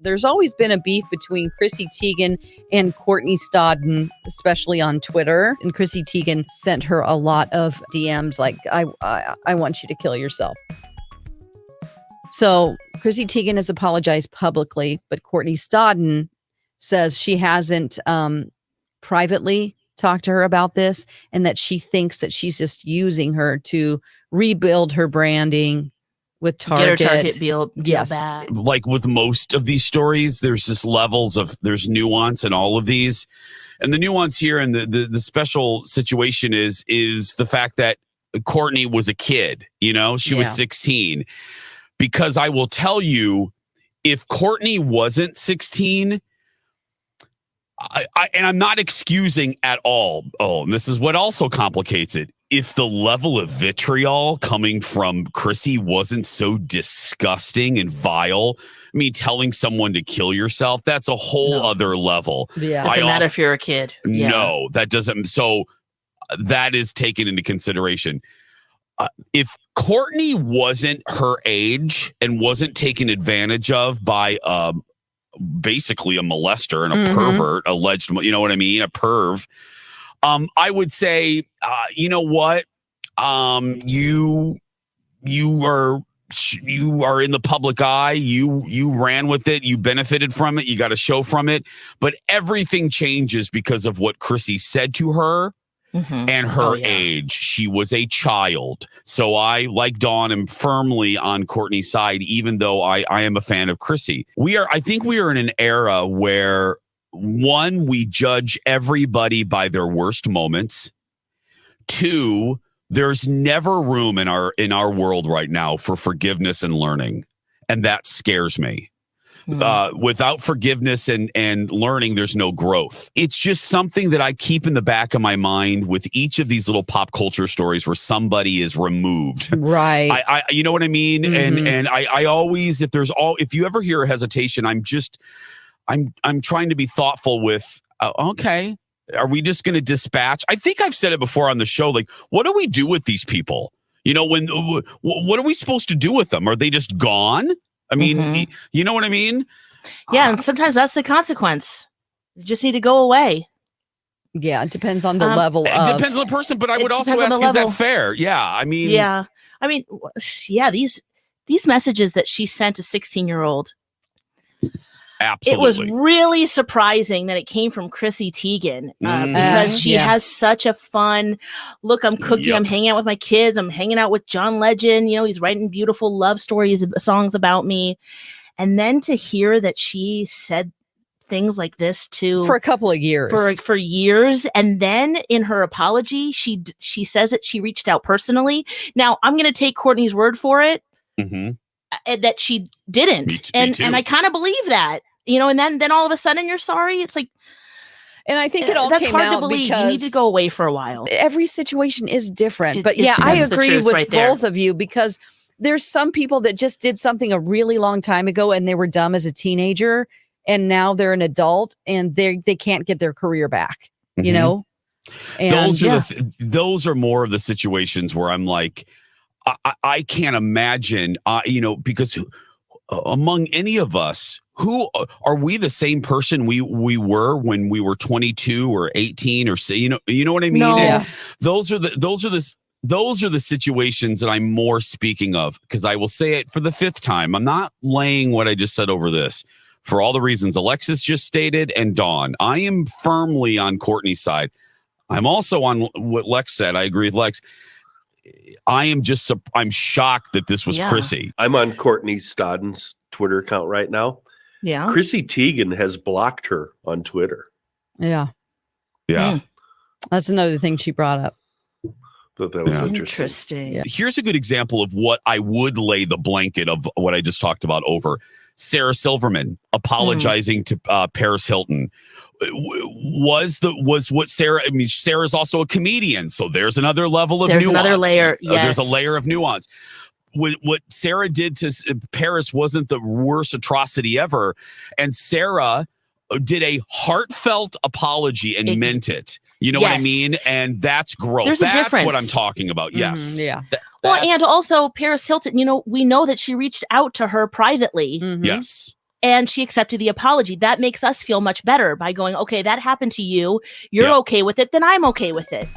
There's always been a beef between Chrissy Teigen and Courtney Stodden, especially on Twitter. And Chrissy Teigen sent her a lot of DMs like, I want you to kill yourself. So Chrissy Teigen has apologized publicly, but Courtney Stodden says she hasn't privately talked to her about this and that she thinks that she's just using her to rebuild her branding with Target. Get her Target deal yes. back. Like with most of these stories, there's just levels of, there's nuance in all of these. And the nuance here and the special situation is the fact that Courtney was a kid, she was 16. Because I will tell you, if Courtney wasn't 16, and I'm not excusing at all. Oh, and this is what also complicates it. If the level of vitriol coming from Chrissy wasn't so disgusting and vile, I mean, telling someone to kill yourself, that's a whole other level. Yeah. Doesn't matter if you're a kid. Yeah. No, that doesn't. So that is taken into consideration. If Courtney wasn't her age and wasn't taken advantage of by basically a molester and a pervert, alleged, you know what I mean? A perv. I would say, you know what? You are in the public eye. You ran with it. You benefited from it. You got a show from it. But everything changes because of what Chrissy said to her. And her age. She was a child. So I, like Dawn, am firmly on Courtney's side, even though I am a fan of Chrissy. I think we are in an era where, one, we judge everybody by their worst moments. Two, there's never room in our world right now for forgiveness and learning. And that scares me. Without forgiveness and learning, there's no growth. It's just something that I keep in the back of my mind with each of these little pop culture stories where somebody is removed. Right. I you know what I mean? And I always, if you ever hear a hesitation, I'm trying to be thoughtful with, okay, are we just going to dispatch? I think I've said it before on the show. Like, what do we do with these people? What are we supposed to do with them? Are they just gone? I mean, you know what I mean? Yeah, and sometimes that's the consequence. You just need to go away. Yeah, it depends on the level. It depends on the person, but I would also ask, is that fair? Yeah, I mean... These messages that she sent a 16-year-old, absolutely. It was really surprising that it came from Chrissy Teigen because she has such a fun look. I'm cooking. I'm hanging out with my kids. I'm hanging out with John Legend. He's writing beautiful love stories, songs about me. And then to hear that she said things like this for a couple of years, for years. And then in her apology, she says that she reached out personally. Now I'm going to take Courtney's word for it. That she didn't. And I kind of believe that. And then all of a sudden you're sorry. It's like, and I think it all that's came hard out to believe. because you need to go away for a while. Every situation is different. But I agree with both of you because there's some people that just did something a really long time ago and they were dumb as a teenager and now they're an adult and they can't get their career back. And those are more of the situations where I'm like, I can't imagine, because among any of us, who are we the same person we were when we were 22 or 18 or you know what I mean? No. Those are the situations that I'm more speaking of, because I will say it for the fifth time. I'm not laying what I just said over this for all the reasons Alexis just stated and Dawn. I am firmly on Courtney's side. I'm also on what Lex said. I agree with Lex. I'm shocked that this was Chrissy. I'm on Courtney Stodden's Twitter account right now. Yeah. Chrissy Teigen has blocked her on Twitter. Yeah. That's another thing she brought up. Thought that was interesting. Yeah. Here's a good example of what I would lay the blanket of what I just talked about over. Sarah Silverman apologizing to Paris Hilton. Was what Sarah, I mean, Sarah's also a comedian, so there's another level of nuance. There's another layer. There's a layer of nuance. What Sarah did to Paris wasn't the worst atrocity ever, and Sarah did a heartfelt apology and meant it. You know what I mean? And that's growth. There's that's a difference. what I'm talking about. Yes. Yeah. Well, and also Paris Hilton, we know that she reached out to her privately. Yes. and she accepted the apology. That makes us feel much better by going, okay, that happened to you. You're okay with it. Then I'm okay with it.